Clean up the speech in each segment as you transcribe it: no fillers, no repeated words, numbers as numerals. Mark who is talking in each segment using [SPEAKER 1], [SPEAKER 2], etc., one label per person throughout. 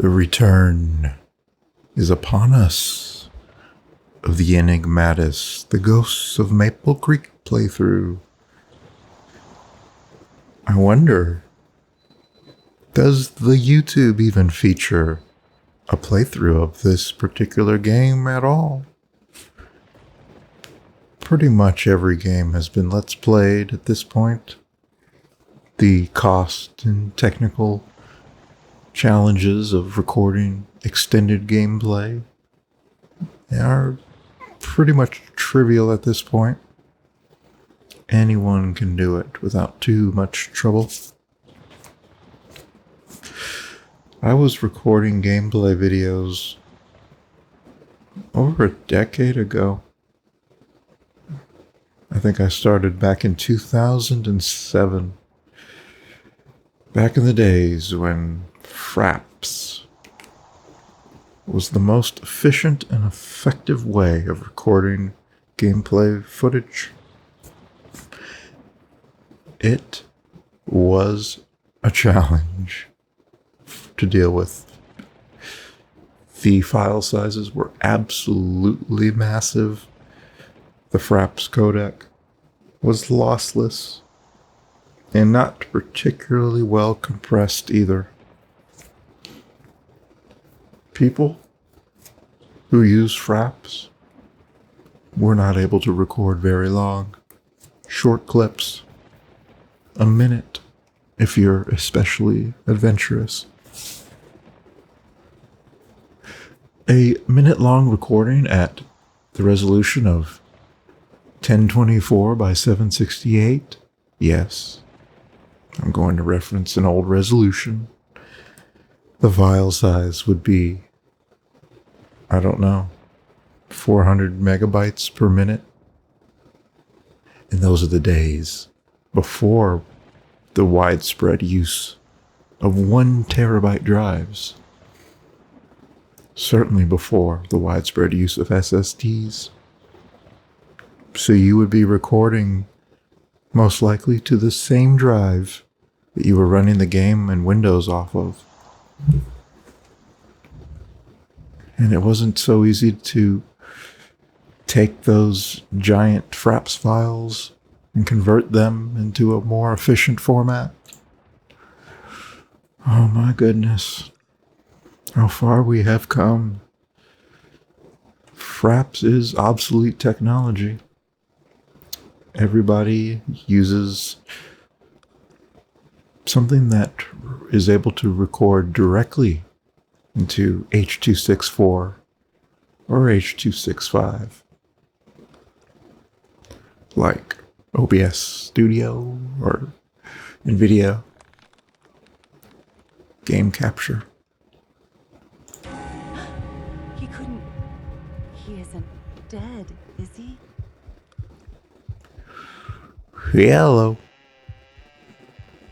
[SPEAKER 1] The return is upon us of the Enigmatis, the Ghosts of Maple Creek playthrough. I wonder, does the YouTube even feature a playthrough of this particular game at all? Pretty much every game has been Let's Played at this point. The cost and technical challenges of recording extended gameplay are pretty much trivial at this point. Anyone can do it without too much trouble. I was recording gameplay videos over a decade ago. I think I started back in 2007. Back in the days when Fraps was the most efficient and effective way of recording gameplay footage. It was a challenge to deal with. The file sizes were absolutely massive. The Fraps codec was lossless and not particularly well compressed either. People who use Fraps were not able to record very long. Short clips, a minute if you're especially adventurous. A minute-long recording at the resolution of 1024 by 768, yes, I'm going to reference an old resolution. The file size would be, I don't know, 400 megabytes per minute. And those are the days before the widespread use of 1 terabyte drives. Certainly before the widespread use of SSDs. So you would be recording most likely to the same drive that you were running the game and Windows off of. And it wasn't so easy to take those giant Fraps files and convert them into a more efficient format. Oh my goodness. How far we have come. Fraps is obsolete technology. Everybody uses something that is able to record directly into H.264 or H.265, like OBS Studio or NVIDIA Game Capture.
[SPEAKER 2] He isn't dead, is he?
[SPEAKER 1] Hello.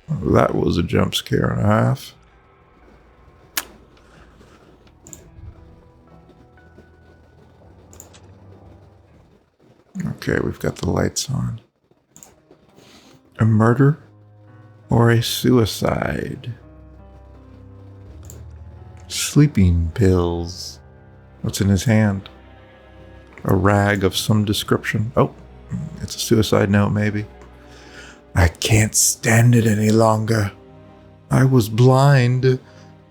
[SPEAKER 1] That was a jump scare and a half. Okay, we've got the lights on. A murder or a suicide? Sleeping pills. What's in his hand? A rag of some description. Oh, it's a suicide note, maybe. I can't stand it any longer. I was blind,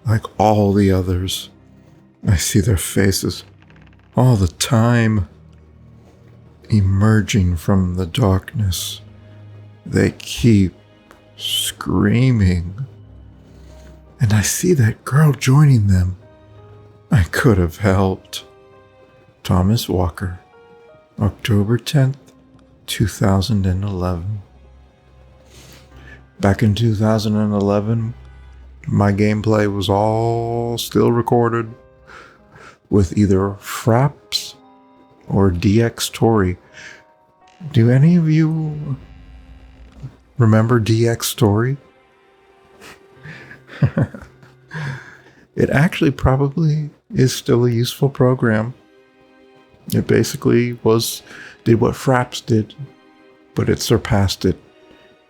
[SPEAKER 1] like all the others. I see their faces all the time. Emerging from the darkness, they keep screaming. And I see that girl joining them. I could have helped. Thomas Walker, October 10th, 2011. Back in 2011, my gameplay was all still recorded with either Fraps or DX Tori. Do any of you remember DX Tori? It actually probably is still a useful program. It basically did what Fraps did, but it surpassed it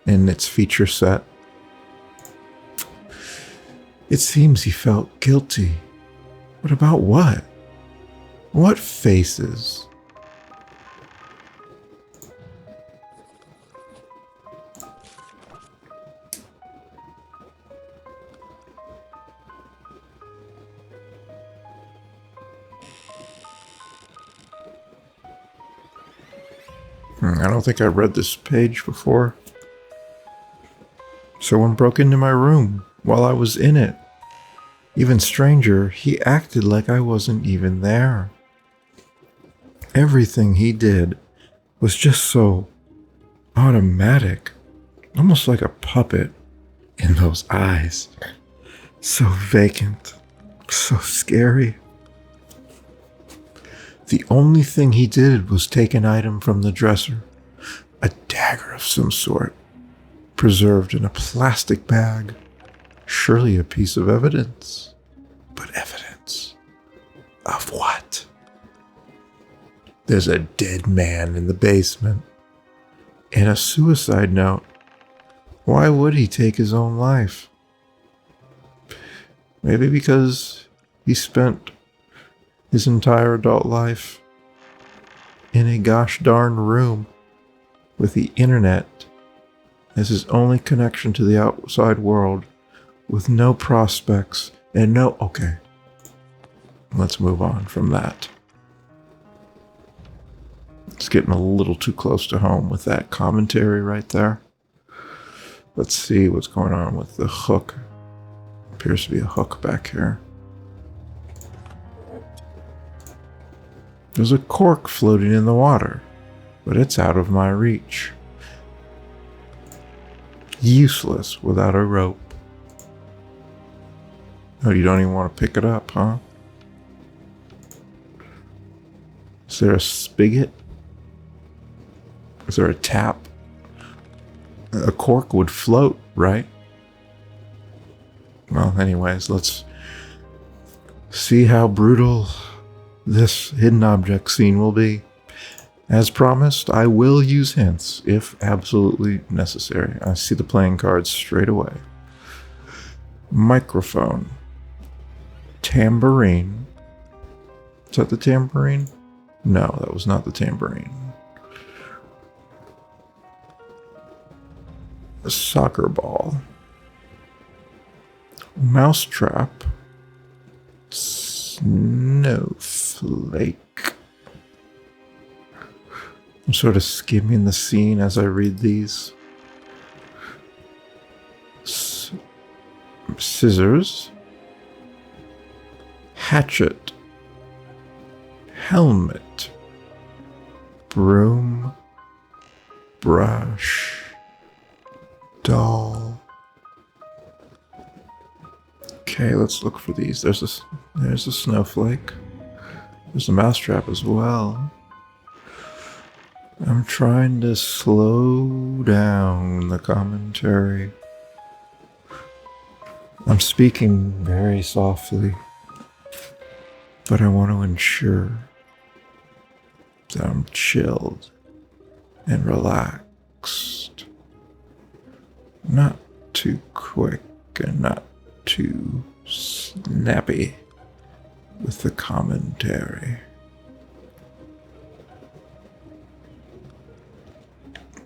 [SPEAKER 1] in its feature set. It seems he felt guilty. But about what? What faces? I don't think I read this page before. Someone broke into my room while I was in it. Even stranger, he acted like I wasn't even there. Everything he did was just so automatic, almost like a puppet in those eyes. So vacant, so scary. The only thing he did was take an item from the dresser, a dagger of some sort, preserved in a plastic bag. Surely a piece of evidence. But evidence of what? There's a dead man in the basement. And a suicide note. Why would he take his own life? Maybe because he spent his entire adult life in a gosh darn room with the internet as his only connection to the outside world, with no prospects and no... Okay, let's move on from that. It's getting a little too close to home with that commentary right there. Let's see what's going on with the hook. Appears to be a hook back here. There's a cork floating in the water, but it's out of my reach. Useless without a rope. Oh, you don't even want to pick it up, huh? Is there a spigot? Is there a tap? A cork would float, right? Well, anyways, let's see how brutal this hidden object scene will be. As promised, I will use hints if absolutely necessary. I see the playing cards straight away. Microphone. Tambourine. Is that the tambourine? No, that was not the tambourine. A soccer ball. Mousetrap. Snowflake. I'm sort of skimming the scene as I read these. Scissors. Hatchet. Helmet. Broom. Brush. Doll. Okay, let's look for these. There's a snowflake. There's a mousetrap as well. I'm trying to slow down the commentary. I'm speaking very softly, but I want to ensure that I'm chilled and relaxed. Not too quick and not too snappy with the commentary.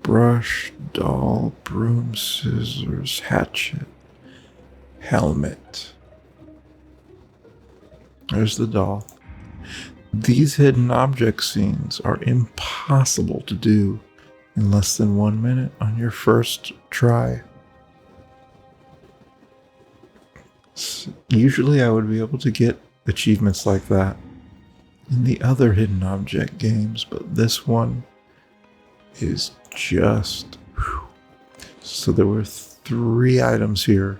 [SPEAKER 1] Brush, doll, broom, scissors, hatchet, helmet. There's the doll. These hidden object scenes are impossible to do in less than 1 minute on your first try. Usually I would be able to get achievements like that in the other hidden object games, but this one is just... whew. So there were 3 items here.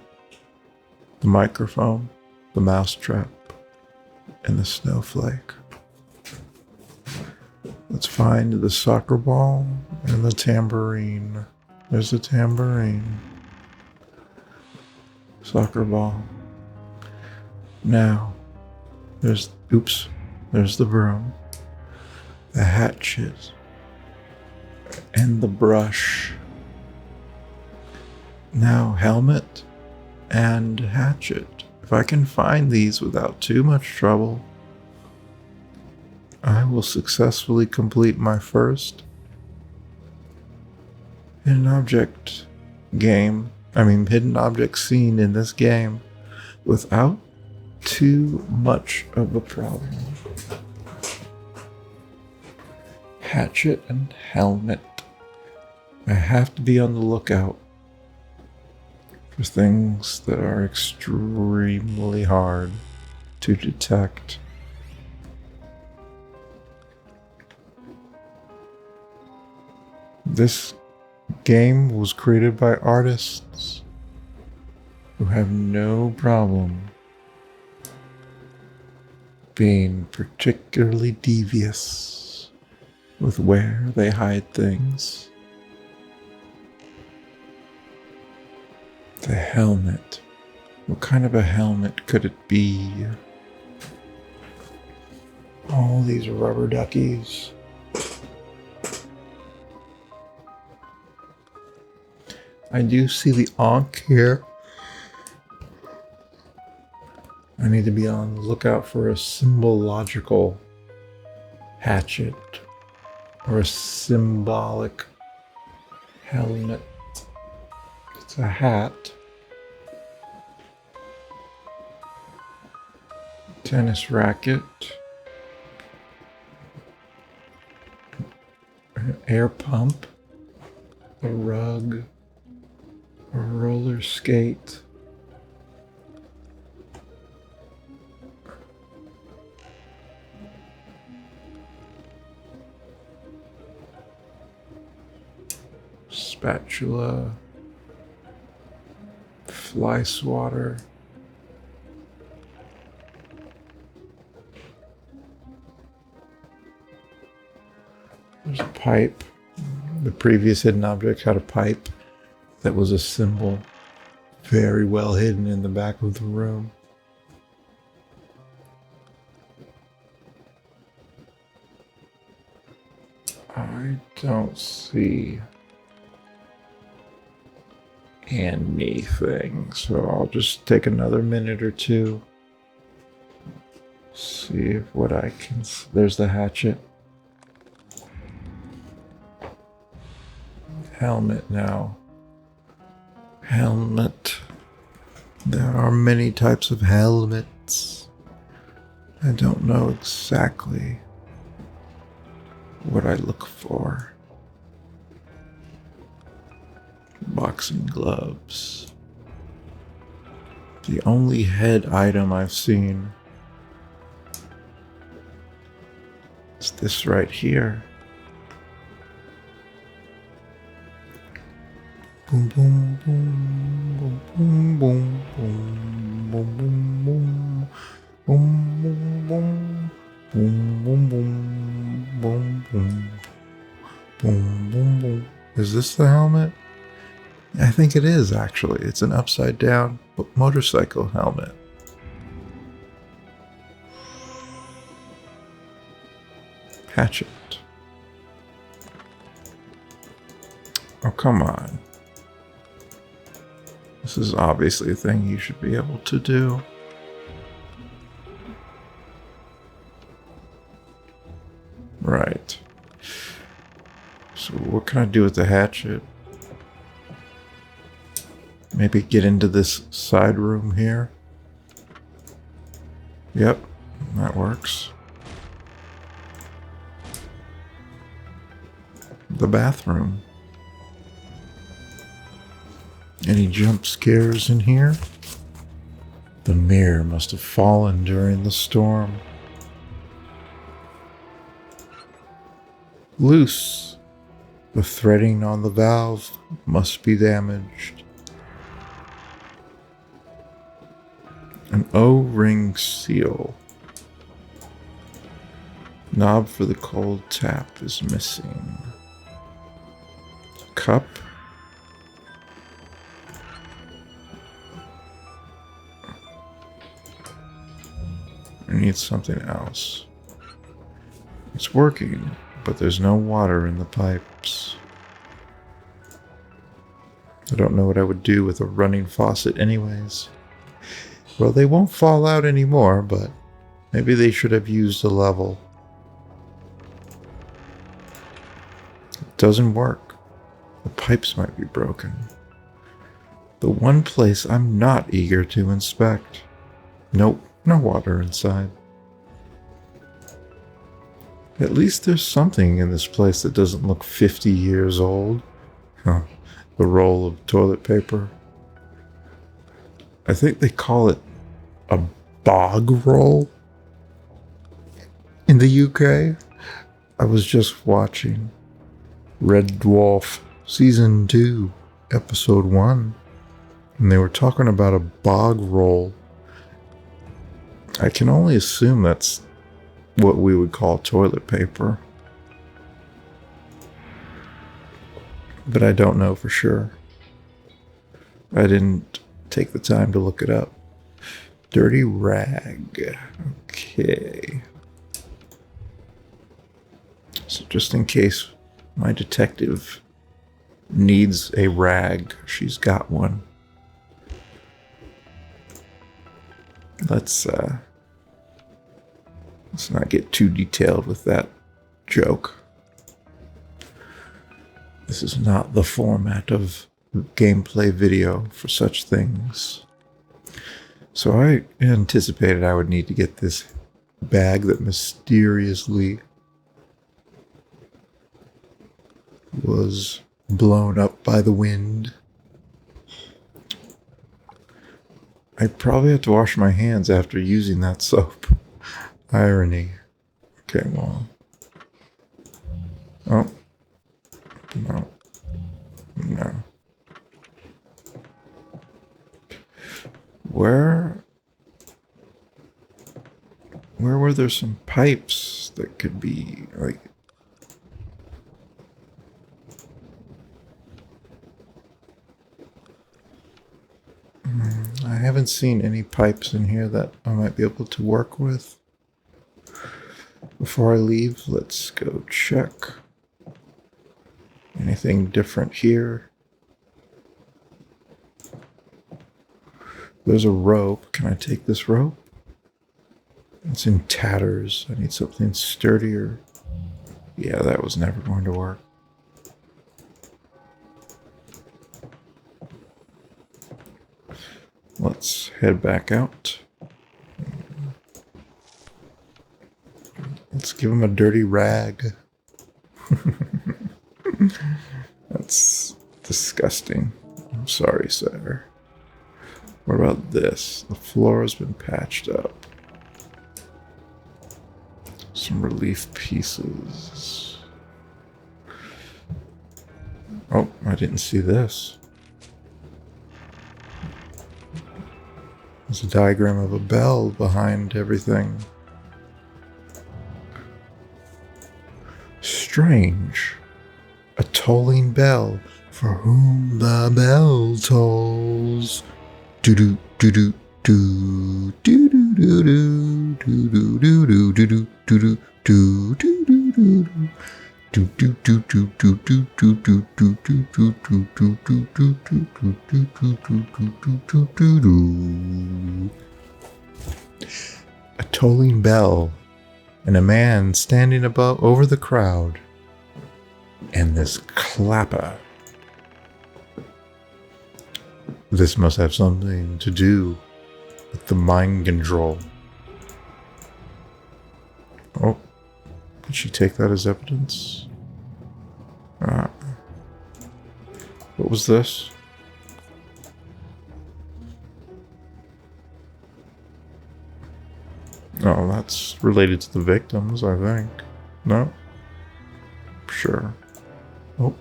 [SPEAKER 1] The microphone, the mousetrap, and the snowflake. Let's find the soccer ball and the tambourine. There's the tambourine. Soccer ball. Now, there's the broom, the hatchet, and the brush. Now, helmet and hatchet. If I can find these without too much trouble, I will successfully complete my first hidden object hidden object scene in this game without too much of a problem. Hatchet and helmet. I have to be on the lookout for things that are extremely hard to detect. This game was created by artists who have no problem being particularly devious with where they hide things. The helmet. What kind of a helmet could it be? All these rubber duckies. I do see the Ankh here. I need to be on the lookout for a symbological hatchet or a symbolic helmet. It's a hat. Tennis racket. An air pump. A rug. A roller skate. Spatula. Fly swatter. There's a pipe. The previous hidden object had a pipe that was a symbol very well hidden in the back of the room. I don't see anything, so I'll just take another minute or two. See if what I can. There's the hatchet. Helmet now. Helmet. There are many types of helmets. I don't know exactly what I look for. Boxing gloves. The only head item I've seen is this right here. Boom, boom, boom, boom, boom, boom, boom, boom, boom, boom, boom, boom, boom, boom, boom, boom, boom, boom, boom, boom. Is this the helmet? I think it is, actually. It's an upside down motorcycle helmet. Hatchet. Oh, come on. This is obviously a thing you should be able to do. Right. So what can I do with the hatchet? Maybe get into this side room here. Yep, that works. The bathroom. Any jump scares in here? The mirror must have fallen during the storm. Loose. The threading on the valve must be damaged. An O-ring seal. Knob for the cold tap is missing. Cup. I need something else. It's working, but there's no water in the pipes. I don't know what I would do with a running faucet anyways. Well, they won't fall out anymore, but maybe they should have used a level. It doesn't work. The pipes might be broken. The one place I'm not eager to inspect. Nope, no water inside. At least there's something in this place that doesn't look 50 years old. Huh. The roll of toilet paper. I think they call it a bog roll in the UK. I was just watching Red Dwarf Season 2, Episode 1, and they were talking about a bog roll. I can only assume that's what we would call toilet paper, but I don't know for sure. I didn't take the time to look it up. Dirty rag. Okay. So just in case my detective needs a rag, she's got one. Let's not get too detailed with that joke. This is not the format of gameplay video for such things. So I anticipated I would need to get this bag that mysteriously was blown up by the wind. I probably have to wash my hands after using that soap. Irony. Okay, well. Oh. No. No. Where were there some pipes that could be, like... I haven't seen any pipes in here that I might be able to work with. Before I leave, let's go check. Anything different here? There's a rope. Can I take this rope? It's in tatters. I need something sturdier. Yeah, that was never going to work. Let's head back out. Let's give him a dirty rag. That's disgusting. I'm sorry, sir. What about this? The floor has been patched up. Some relief pieces. Oh, I didn't see this. There's a diagram of a bell behind everything. Strange. A tolling bell for whom the bell tolls. Do-do, do-do, do, do-do, do-do, do-do, do-do, do-do, do-do, do-do, do-do, do. A tolling bell and a man standing over the crowd, and this clapper. This must have something to do with the mind control. Oh, did she take that as evidence? What was this? Oh, that's related to the victims, I think. No? Sure. Oh.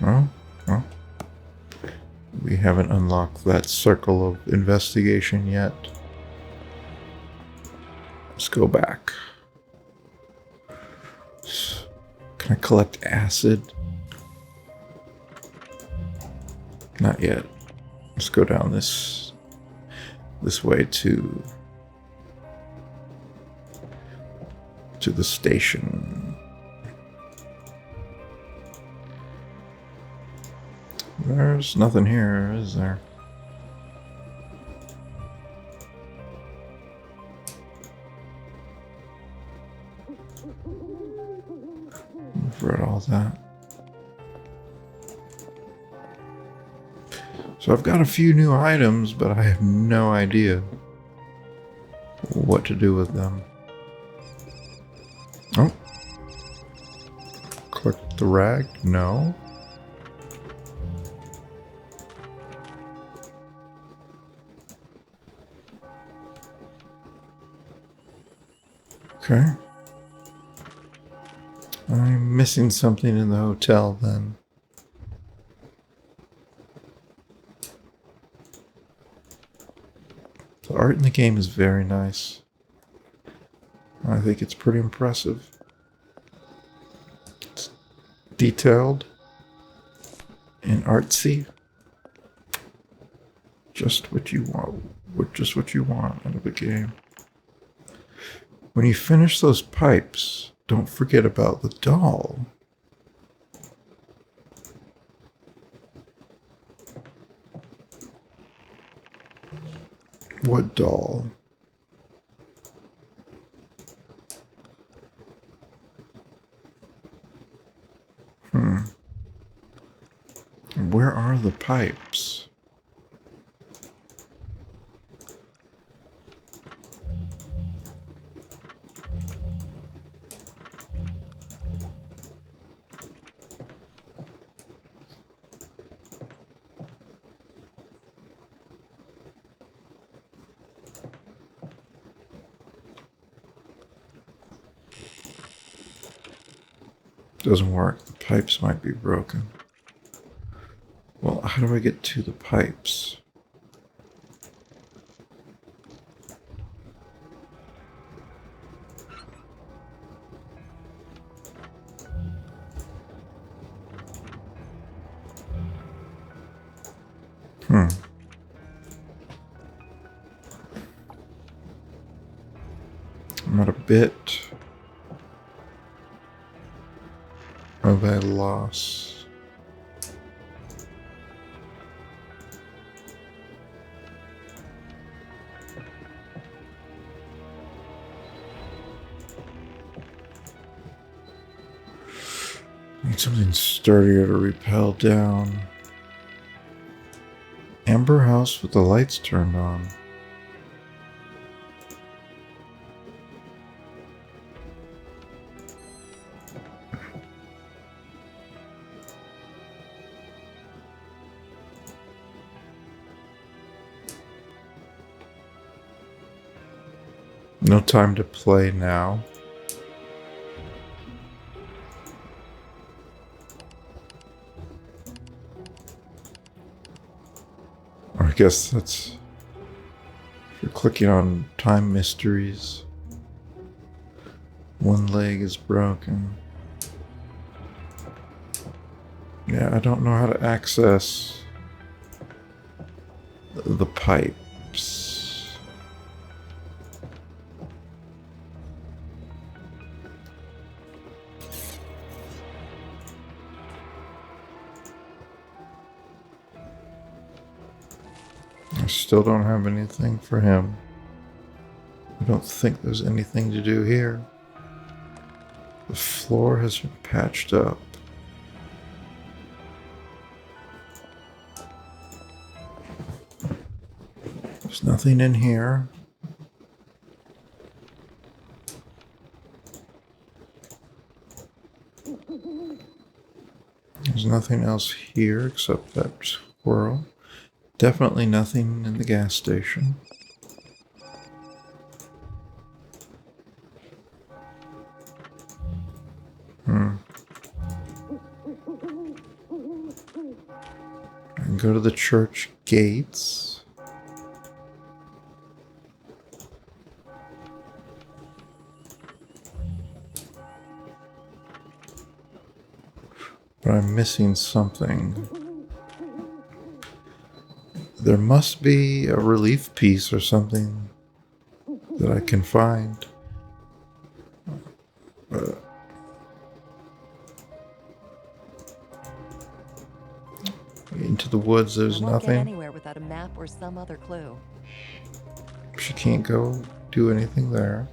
[SPEAKER 1] No? Oh. We haven't unlocked that circle of investigation yet. Let's go back. Can I collect acid? Not yet. Let's go down this way to the station. There's nothing here, is there? all that. So I've got a few new items, but I have no idea what to do with them. Oh. Collect the rag? No. Okay. I'm missing something in the hotel then. The art in the game is very nice. I think it's pretty impressive. It's detailed and artsy. Just what you want. Just what you want out of a game. When you finish those pipes, don't forget about the doll. What doll? Where are the pipes? Doesn't work. The pipes might be broken. Well, how do I get to the pipes? I'm at a bit of a loss. Need something sturdier to rappel down. Amber house with the lights turned on. No time to play now. Or I guess that's if you're clicking on time mysteries. One leg is broken. Yeah, I don't know how to access the pipes. I still don't have anything for him. I don't think there's anything to do here. The floor has been patched up. There's nothing in here. There's nothing else here except that squirrel. Definitely nothing in the gas station. I can go to the church gates. But I'm missing something. There must be a relief piece or something that I can find. Into the woods, there's
[SPEAKER 2] I won't
[SPEAKER 1] nothing.
[SPEAKER 2] get anywhere without a map or some other clue.
[SPEAKER 1] She can't go do anything there.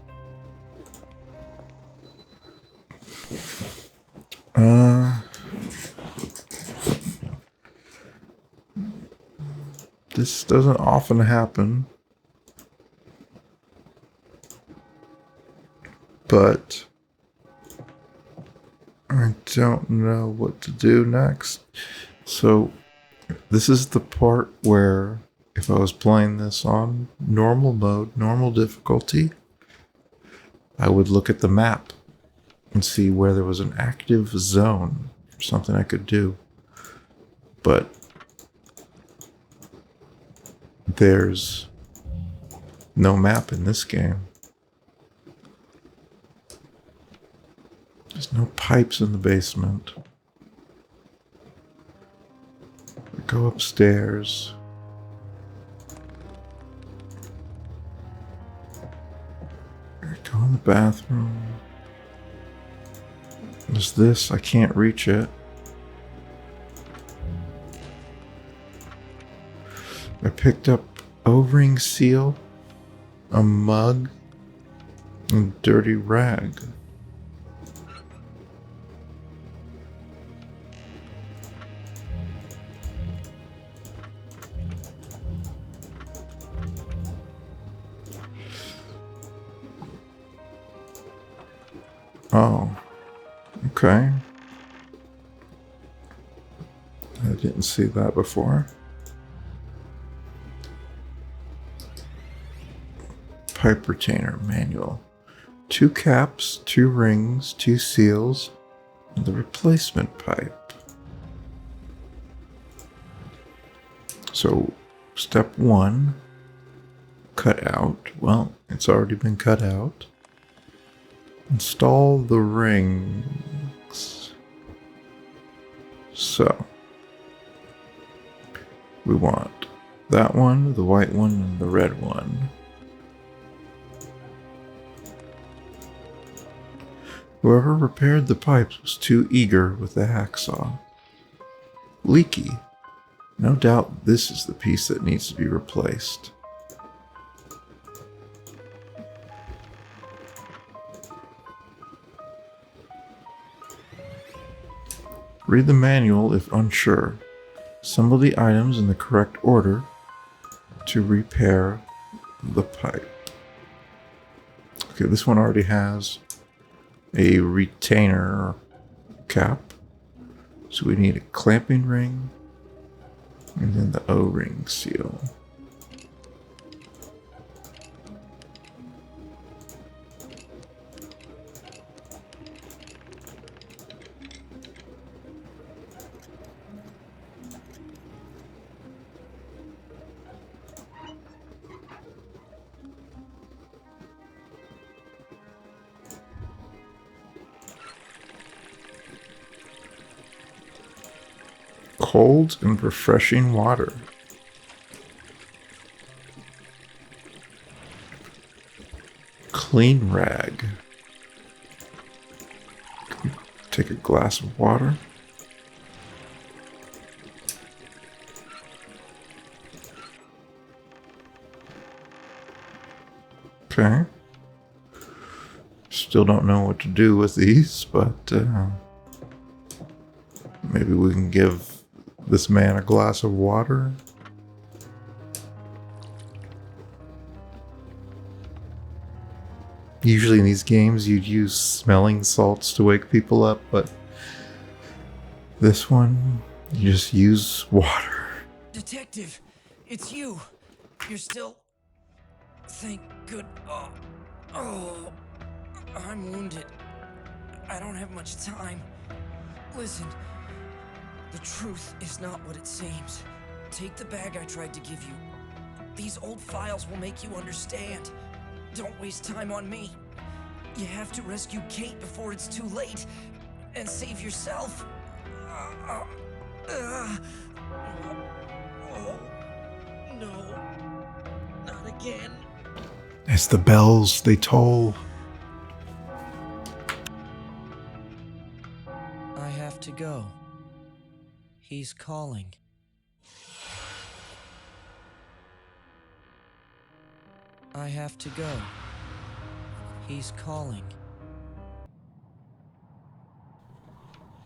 [SPEAKER 1] This doesn't often happen. But I don't know what to do next. So this is the part where if I was playing this on normal mode, normal difficulty, I would look at the map and see where there was an active zone for something I could do. But there's no map in this game. There's no pipes in the basement. I go upstairs. I go in the bathroom. There's this. I can't reach it. I picked up O-ring seal, a mug, and a dirty rag. Oh, okay. I didn't see that before. Pipe retainer manual. 2 caps, 2 rings, 2 seals, and the replacement pipe. So, step 1, cut out. Well, it's already been cut out. Install the rings. So, we want that one, the white one, and the red one. Whoever repaired the pipes was too eager with the hacksaw. Leaky. No doubt this is the piece that needs to be replaced. Read the manual if unsure. Assemble the items in the correct order to repair the pipe. Okay, this one already has a retainer cap. So we need a clamping ring and then the O-ring seal. Cold and refreshing water. Clean rag. Take a glass of water. Okay. Still don't know what to do with these, but maybe we can give this man a glass of water. Usually in these games you'd use smelling salts to wake people up, but this one, you just use water.
[SPEAKER 3] Detective, it's you. You're still... Thank good... Oh, I'm wounded. I don't have much time. Listen, the truth is not what it seems. Take the bag I tried to give you. These old files will make you understand. Don't waste time on me. You have to rescue Kate before it's too late. And save yourself. Oh, no. Not again.
[SPEAKER 1] As the bells, they toll.
[SPEAKER 3] I have to go. He's calling. I have to go. He's calling.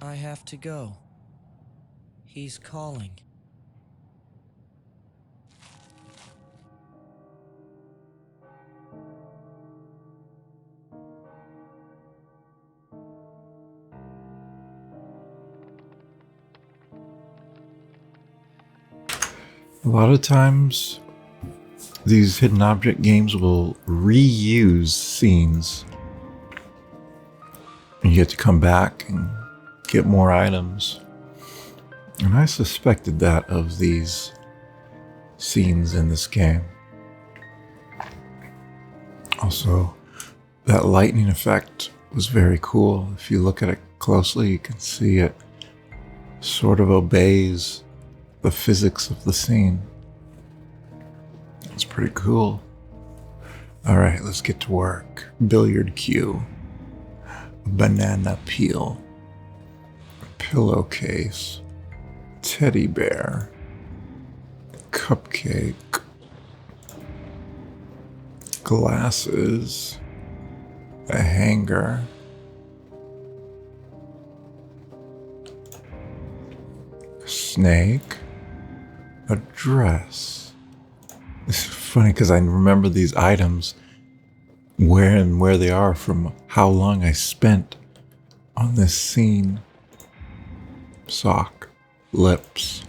[SPEAKER 3] I have to go. He's calling.
[SPEAKER 1] A lot of times, these hidden object games will reuse scenes. And you get to come back and get more items. And I suspected that of these scenes in this game. Also, that lightning effect was very cool. If you look at it closely, you can see it sort of obeys the physics of the scene. It's pretty cool. All right, let's get to work. Billiard cue, a banana peel, a pillowcase, teddy bear, cupcake, glasses, a hanger, a snake, a dress. This is funny because I remember these items where they are from how long I spent on this scene. Sock, lips,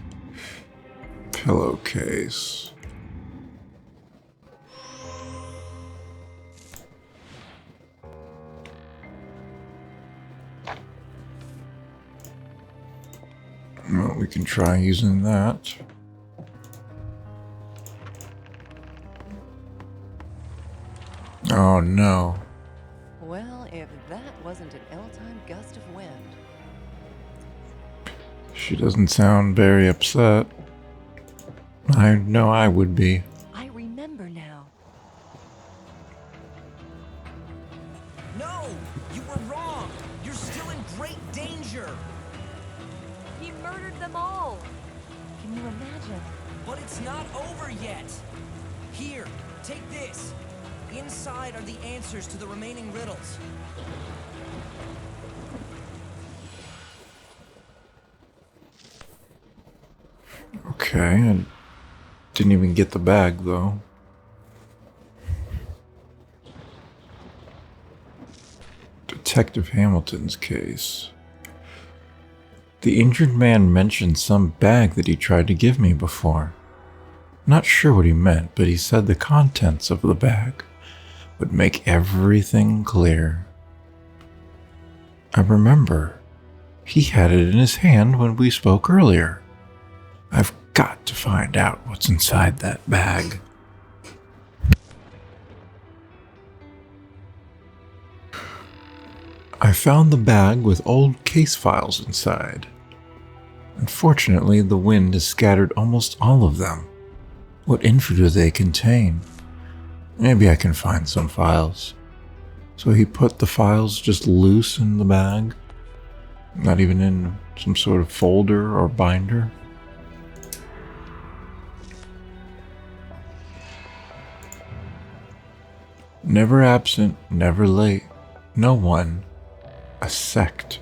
[SPEAKER 1] pillowcase. Well, we can try using that. Oh no.
[SPEAKER 2] Well, if that wasn't an ill-timed gust of wind.
[SPEAKER 1] She doesn't sound very upset. I know I would be.
[SPEAKER 2] I remember now.
[SPEAKER 3] No! You were wrong! You're still in great danger!
[SPEAKER 2] He murdered them all. Can you imagine?
[SPEAKER 3] But it's not over yet! Here, take this. Inside are the answers to the remaining riddles.
[SPEAKER 1] Okay, I didn't even get the bag though. Detective Hamilton's case. The injured man mentioned some bag that he tried to give me before. Not sure what he meant, but he said the contents of the bag would make everything clear. I remember he had it in his hand when we spoke earlier. I've got to find out what's inside that bag. I found the bag with old case files inside. Unfortunately, the wind has scattered almost all of them. What info do they contain? Maybe I can find some files. So he put the files just loose in the bag? Not even in some sort of folder or binder? Never absent, never late. No one. A sect.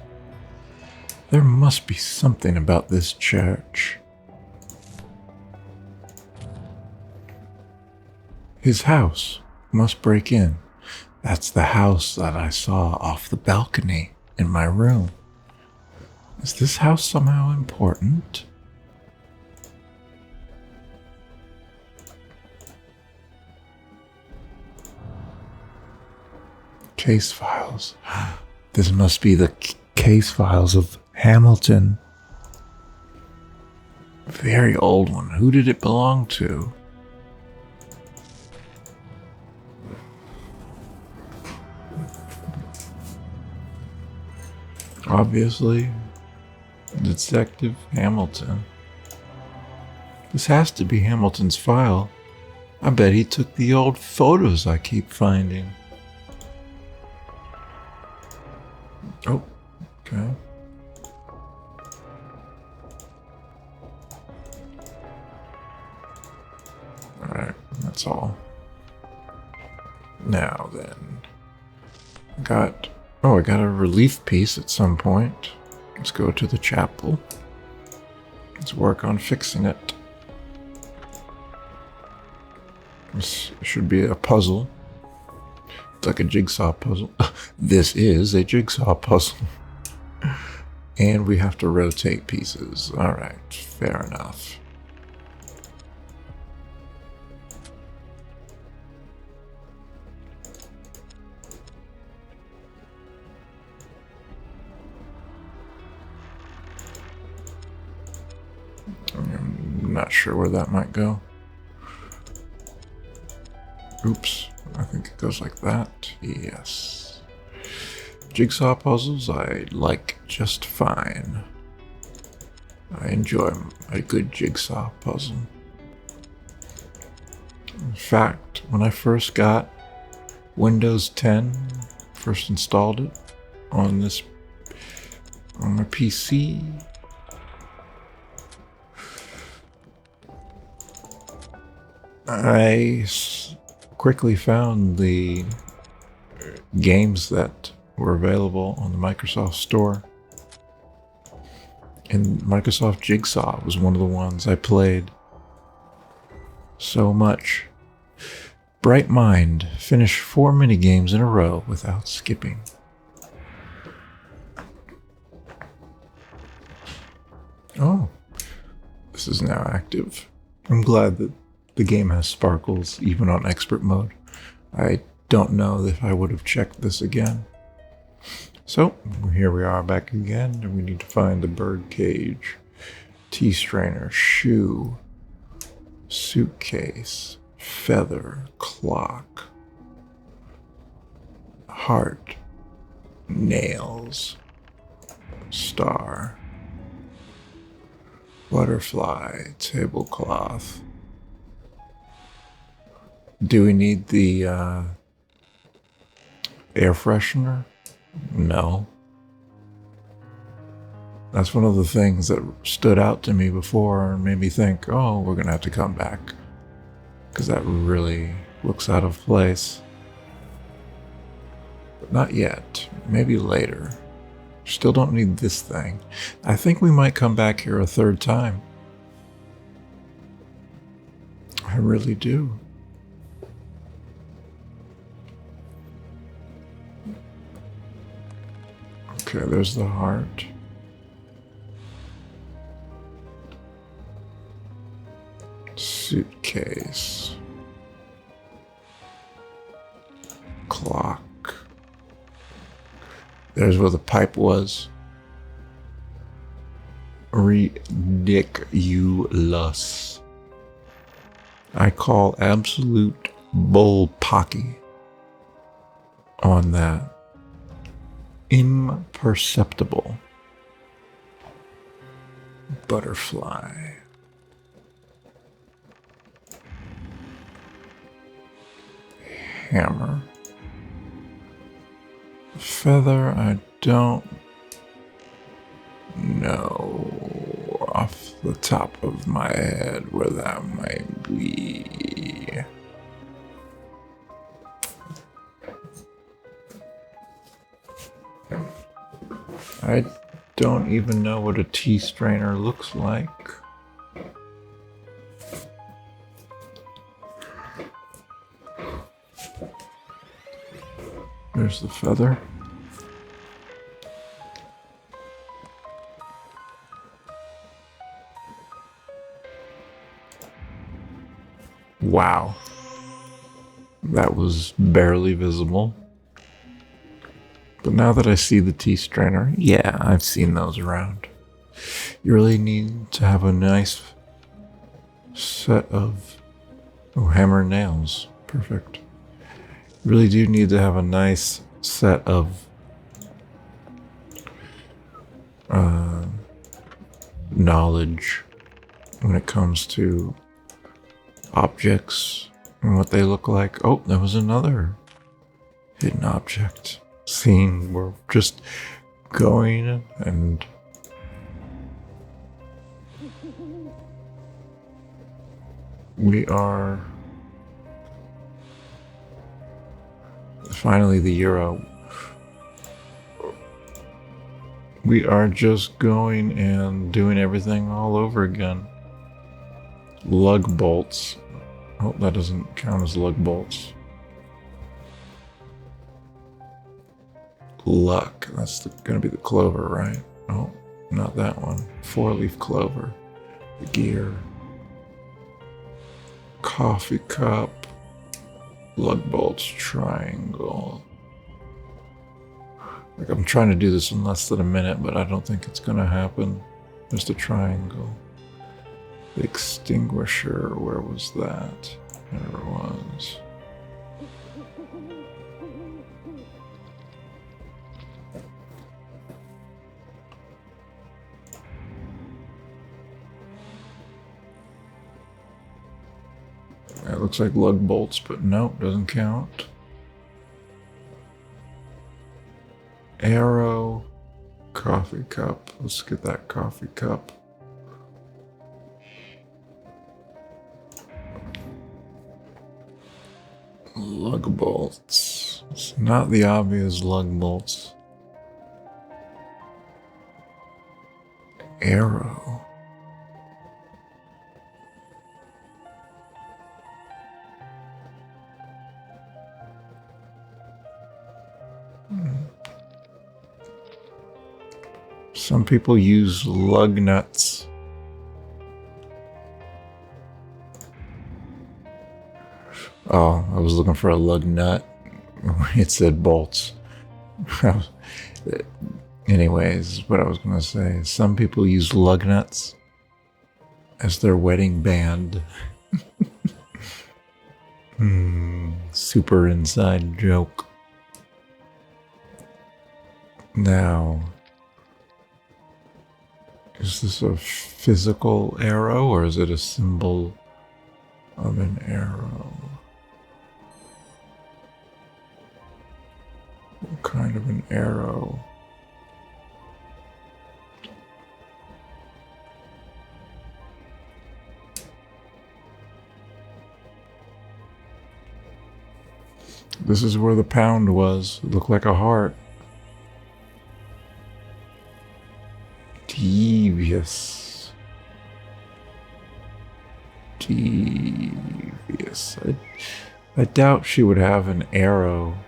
[SPEAKER 1] There must be something about this church. His house must break in. That's the house that I saw off the balcony in my room. Is this house somehow important? Case files. This must be the case files of Hamilton. Very old one. Who did it belong to? Obviously, Detective Hamilton. This has to be Hamilton's file. I bet he took the old photos I keep finding. Oh, okay. Alright, that's all. Now then, I got a relief piece at some point. Let's go to the chapel. Let's work on fixing it. This should be a puzzle. It's like a jigsaw puzzle. This is a jigsaw puzzle. And we have to rotate pieces. Alright, fair enough. not sure where that might go. Oops, I think it goes like that. Yes. Jigsaw puzzles I like just fine. I enjoy a good jigsaw puzzle. In fact, when I first got Windows 10, first installed it on my PC, I quickly found the games that were available on the Microsoft Store. And Microsoft Jigsaw was one of the ones I played so much. Bright Mind finished 4 minigames in a row without skipping. Oh, this is now active. I'm glad that the game has sparkles even on expert mode. I don't know if I would have checked this again. So, here we are back again, and we need to find the bird cage, tea strainer, shoe, suitcase, feather, clock, heart, nails, star, butterfly, tablecloth. Do we need the air freshener? No. That's one of the things that stood out to me before and made me think, oh, we're going to have to come back. Because that really looks out of place. But not yet. Maybe later. Still don't need this thing. I think we might come back here a third time. I really do. Okay, there's the heart. Suitcase. Clock. There's where the pipe was. Ridiculous. I call absolute bullpocky on that. Imperceptible. Butterfly. Hammer. Feather, I don't know off the top of my head where that might be. I don't even know what a tea strainer looks like. There's the feather. Wow. That was barely visible. But now that I see the tea strainer, yeah, I've seen those around. You really need to have a nice set of hammer and nails. Perfect. You really do need to have a nice set of knowledge when it comes to objects and what they look like. Oh, there was another hidden object. Scene. We're just going and we are finally the Euro. We are just going and doing everything all over again. Lug bolts. Oh, that doesn't count as lug bolts. Luck. That's gonna be the clover, right? Oh, not that one. 4-leaf clover. The gear. Coffee cup. Lug bolts. Triangle. Like, I'm trying to do this in less than a minute, but I don't think it's gonna happen. Just a triangle. The extinguisher, where was that? There it was. That looks like lug bolts, but nope, doesn't count. Arrow, coffee cup. Let's get that coffee cup. Lug bolts. It's not the obvious lug bolts. Arrow. Some people use lug nuts. Oh, I was looking for a lug nut. It said bolts. Anyways, what I was going to say. Some people use lug nuts as their wedding band. Super inside joke. Now, is this a physical arrow or is it a symbol of an arrow? What kind of an arrow? This is where the pound was. It looked like a heart. Devious. I doubt she would have an arrow,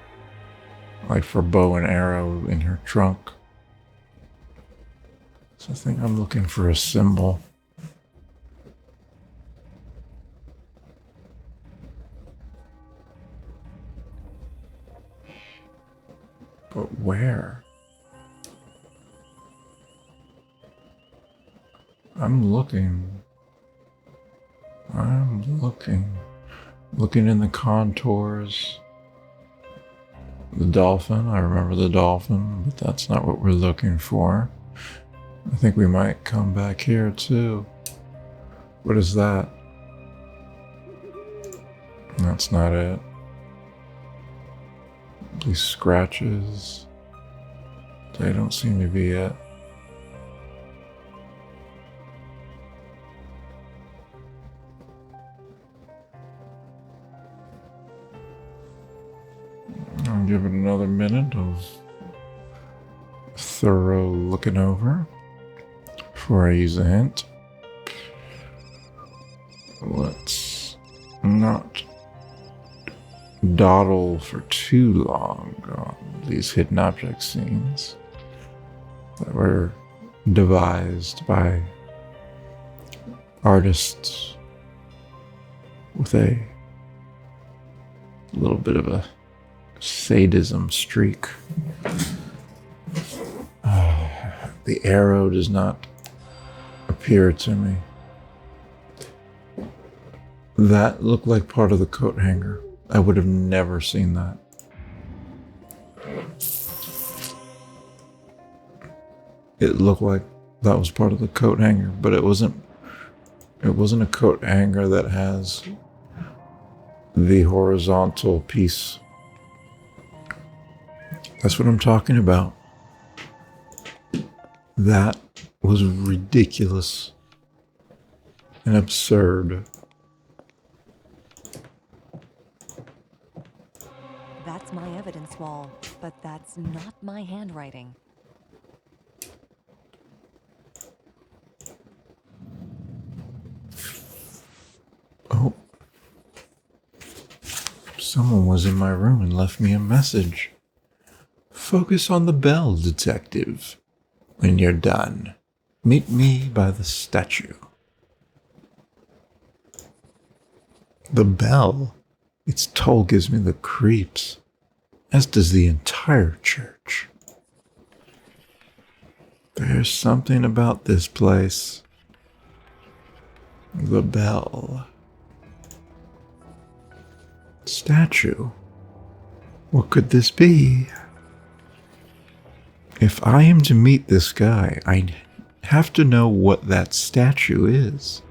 [SPEAKER 1] like for bow and arrow, in her trunk. So I think I'm looking for a symbol. But where? I'm looking. Looking in the contours. The dolphin, I remember the dolphin, but that's not what we're looking for. I think we might come back here too. What is that? That's not it. These scratches. They don't seem to be it. I'll give it another minute of thorough looking over before I use a hint. Let's not dawdle for too long on these hidden object scenes that were devised by artists with a little bit of a sadism streak. The arrow does not appear to me. That looked like part of the coat hanger. I would have never seen that. It looked like that was part of the coat hanger, but it wasn't a coat hanger that has the horizontal piece. That's what I'm talking about. That was ridiculous and absurd.
[SPEAKER 2] That's my evidence wall, but that's not my handwriting.
[SPEAKER 1] Oh. Someone was in my room and left me a message. Focus on the bell, detective. When you're done, meet me by the statue. The bell? Its toll gives me the creeps, as does the entire church. There's something about this place. The bell. Statue. What could this be? If I am to meet this guy, I have to know what that statue is.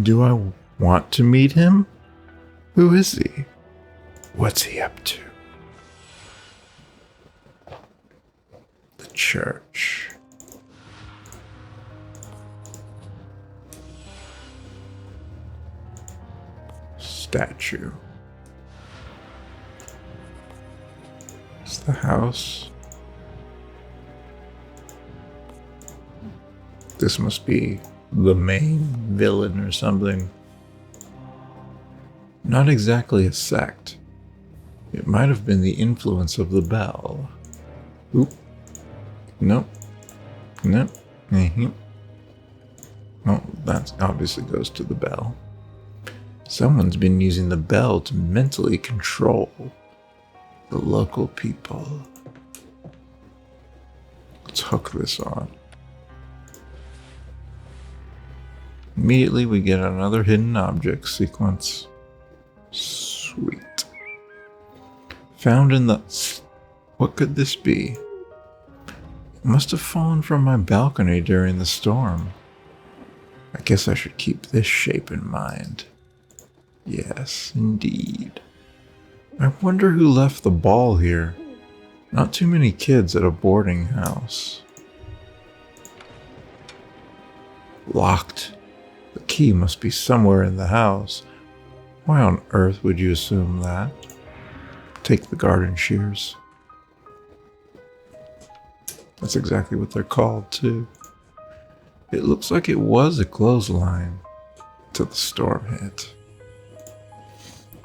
[SPEAKER 1] Do I want to meet him? Who is he? What's he up to? The church. Statue. It's the house. This must be the main villain or something. Not exactly a sect. It might have been the influence of the bell. Oop. Nope. Nope. Oh, that obviously goes to the bell. Someone's been using the bell to mentally control the local people. Let's hook this on. Immediately we get another hidden object sequence. Sweet. Found in the... What could this be? It must have fallen from my balcony during the storm. I guess I should keep this shape in mind. Yes, indeed. I wonder who left the ball here. Not too many kids at a boarding house. Locked. The key must be somewhere in the house. Why on earth would you assume that? Take the garden shears. That's exactly what they're called, too. It looks like it was a clothesline till the storm hit.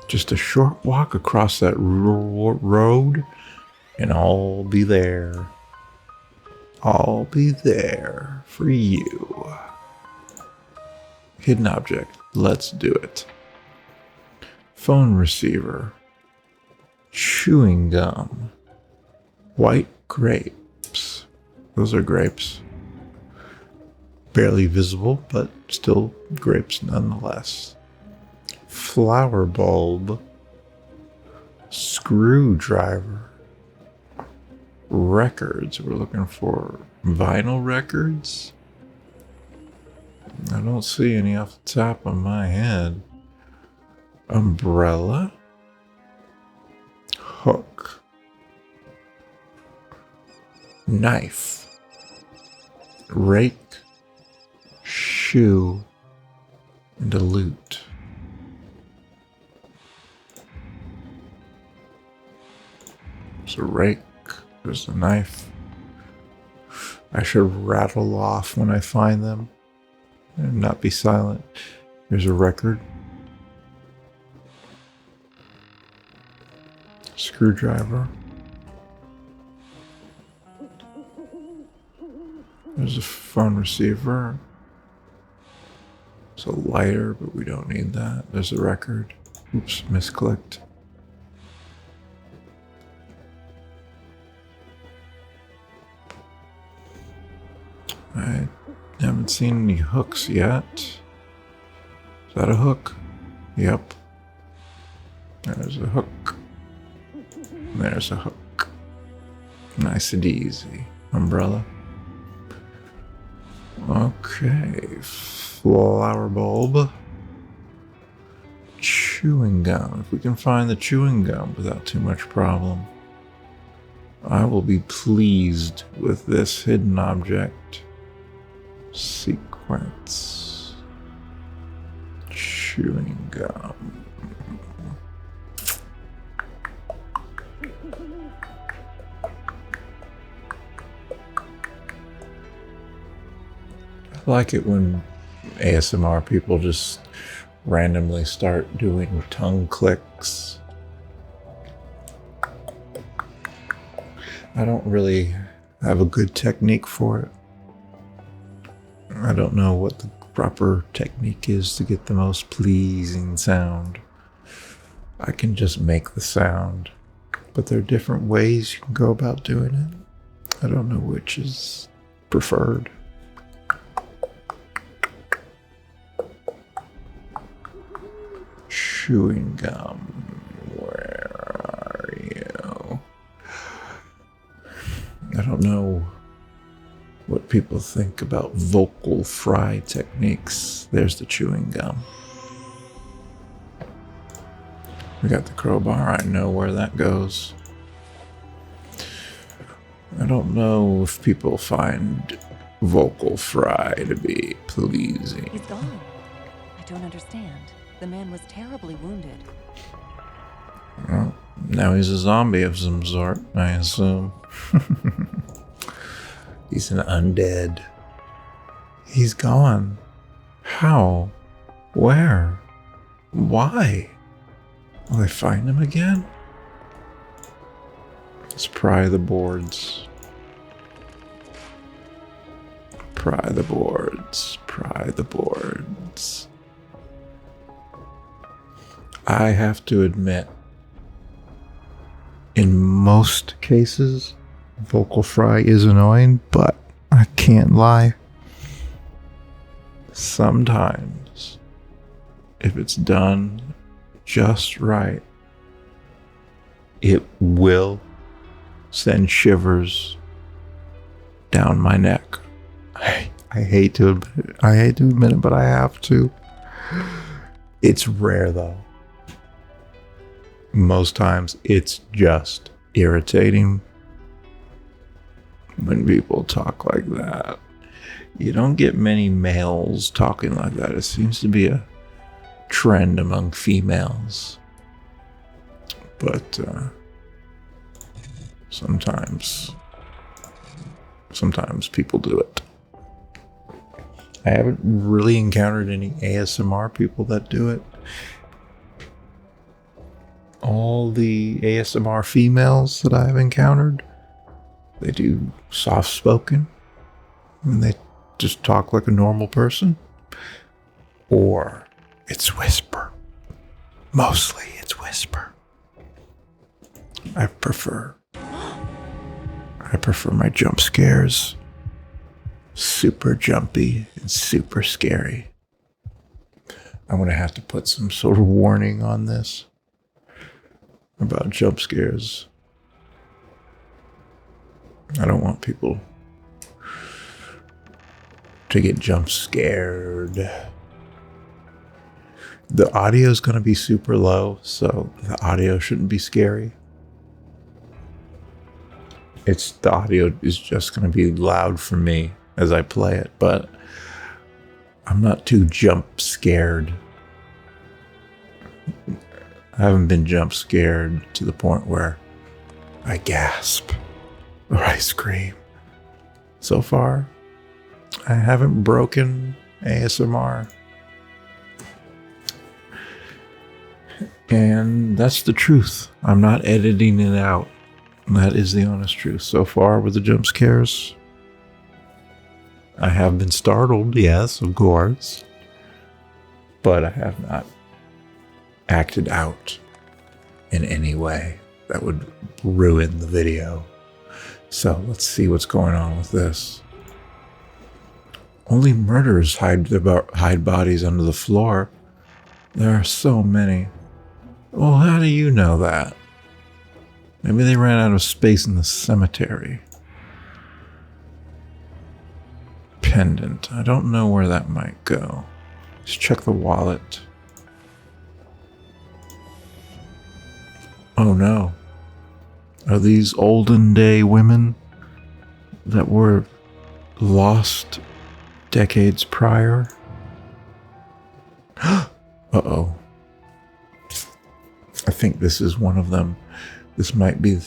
[SPEAKER 1] Just a short walk across that road, and I'll be there. I'll be there for you. Hidden object. Let's do it. Phone receiver. Chewing gum. White grapes. Those are grapes. Barely visible, but still grapes nonetheless. Flower bulb. Screwdriver. Records. We're looking for vinyl records. I don't see any off the top of my head. Umbrella. Hook. Knife. Rake. Shoe. And a lute. There's a rake. There's a knife. I should rattle off when I find them and not be silent. There's a record. Screwdriver. There's a phone receiver. There's a lighter, but we don't need that. There's a record. Oops, misclicked. I haven't seen any hooks yet. Is that a hook? Yep. There's a hook. There's a hook. Nice and easy. Umbrella. Okay. Flower bulb. Chewing gum. If we can find the chewing gum without too much problem, I will be pleased with this hidden object. Sequence. Chewing gum. I like it when ASMR people just randomly start doing tongue clicks. I don't really have a good technique for it. I don't know what the proper technique is to get the most pleasing sound. I can just make the sound, but there are different ways you can go about doing it. I don't know which is preferred. chewing gum. Where are you? I don't know what people think about vocal fry techniques. There's the chewing gum. We got the crowbar. I know where that goes. I don't know if people find vocal fry to be pleasing.
[SPEAKER 2] He's gone. I don't understand. The man was terribly wounded.
[SPEAKER 1] Well, now he's a zombie of some sort, I assume. He's an undead. He's gone. How? Where? Why? Will they find him again? Let's pry the boards. Pry the boards. Pry the boards. I have to admit, in most cases, vocal fry is annoying, but I can't lie. Sometimes, if it's done just right, it will send shivers down my neck. I hate to admit it, but I have to. It's rare though. Most times it's just irritating when people talk like that. You don't get many males talking like that. It seems to be a trend among females. But sometimes people do it. I haven't really encountered any ASMR people that do it. All the ASMR females that I've encountered, they do soft-spoken, and they just talk like a normal person, or it's whisper. Mostly it's whisper. I prefer my jump scares super jumpy and super scary. I'm gonna have to put some sort of warning on this about jump scares. I don't want people to get jump scared. The audio is going to be super low, so the audio shouldn't be scary. The audio is just going to be loud for me as I play it, but I'm not too jump scared. I haven't been jump scared to the point where I gasp or I scream. So far, I haven't broken ASMR. And that's the truth. I'm not editing it out. That is the honest truth. So far with the jump scares, I have been startled, yes, of course. But I have not acted out in any way that would ruin the video. So let's see what's going on with this. Only murderers hide bodies under the floor. There are so many. Well, how do you know that? Maybe they ran out of space in the cemetery. Pendant. I don't know where that might go. Let's check the wallet. Oh no. Are these olden day women that were lost decades prior? Uh-oh. I think this is one of them. This might be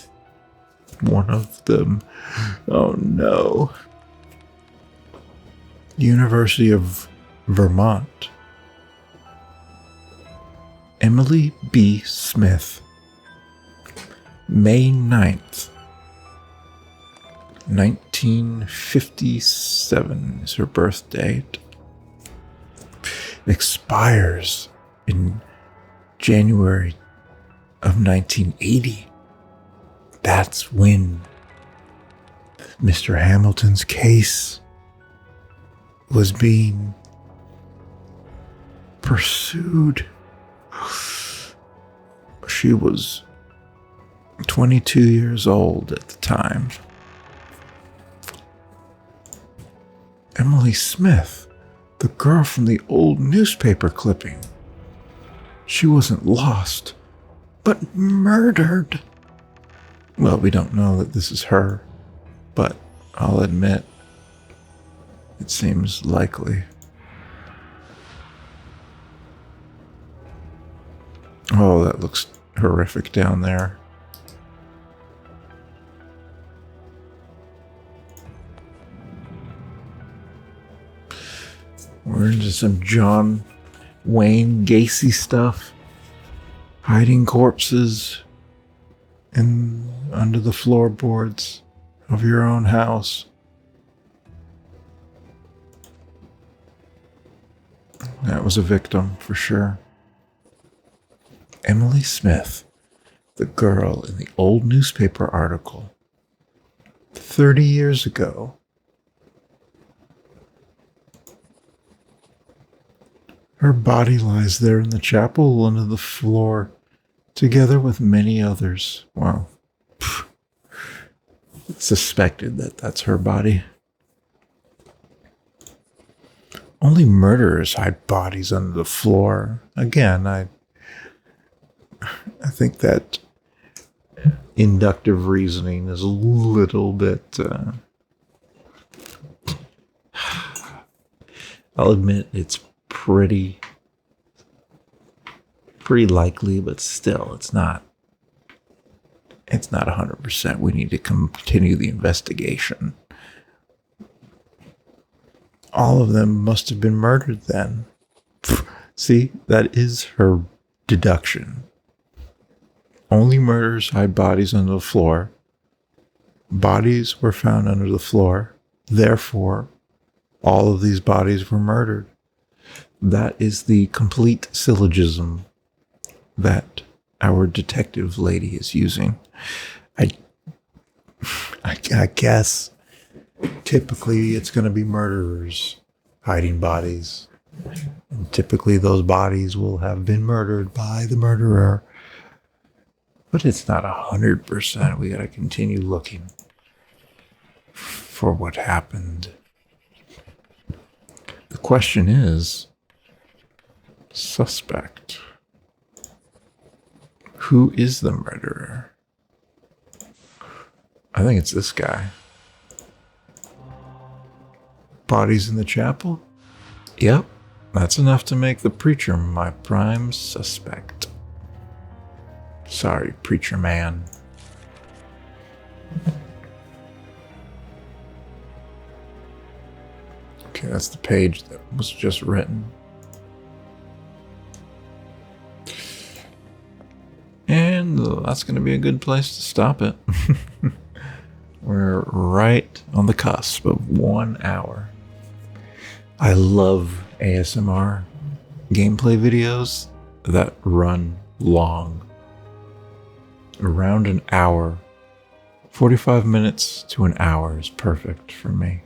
[SPEAKER 1] one of them. Oh no. University of Vermont. Emily B. Smith. May 9th, 1957 is her birth date. It expires in January of 1980. That's when Mr. Hamilton's case was being pursued. She was 22 years old at the time. Emily Smith, the girl from the old newspaper clipping. She wasn't lost, but murdered. Well, we don't know that this is her, but I'll admit, it seems likely. Oh, that looks horrific down there. We're into some John Wayne Gacy stuff. Hiding corpses under the floorboards of your own house. That was a victim for sure. Emily Smith, the girl in the old newspaper article, 30 years ago. Her body lies there in the chapel under the floor, together with many others. Wow. Suspected that that's her body. Only murderers hide bodies under the floor. Again, I think that inductive reasoning is a little bit... I'll admit it's pretty likely, but still, it's not 100%. We need to continue the investigation. All of them must have been murdered then. See, that is her deduction. Only murderers hide bodies under the floor. Bodies were found under the floor. Therefore, all of these bodies were murdered. That is the complete syllogism that our detective lady is using. I guess typically it's going to be murderers hiding bodies. And typically those bodies will have been murdered by the murderer. But it's not 100%. We got to continue looking for what happened. The question is, suspect. Who is the murderer? I think it's this guy. Bodies in the chapel? Yep, that's enough to make the preacher my prime suspect. Sorry, preacher man. Okay, that's the page that was just written. And that's going to be a good place to stop it. We're right on the cusp of 1 hour. I love ASMR gameplay videos that run long. Around an hour. 45 minutes to an hour is perfect for me.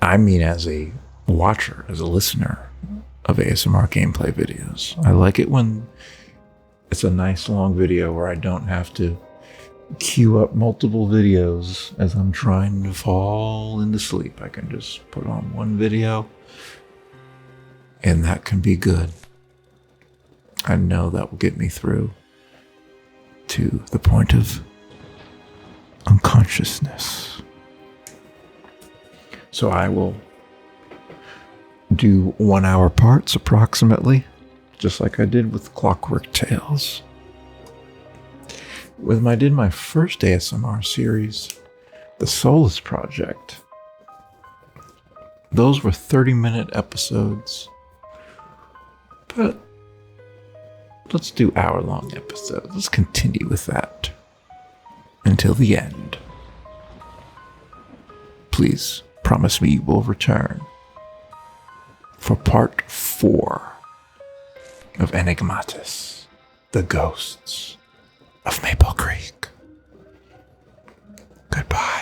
[SPEAKER 1] I mean, as a watcher, as a listener of ASMR gameplay videos. I like it when it's a nice long video where I don't have to queue up multiple videos as I'm trying to fall into sleep. I can just put on one video and that can be good. I know that will get me through to the point of unconsciousness. So I will do 1 hour parts approximately, just like I did with Clockwork Tales. When I did my first ASMR series, The Solace Project, those were 30-minute episodes. But let's do hour-long episodes. Let's continue with that until the end. Please promise me you will return for part 4 of Enigmatis, The Ghosts of Maple Creek. Goodbye.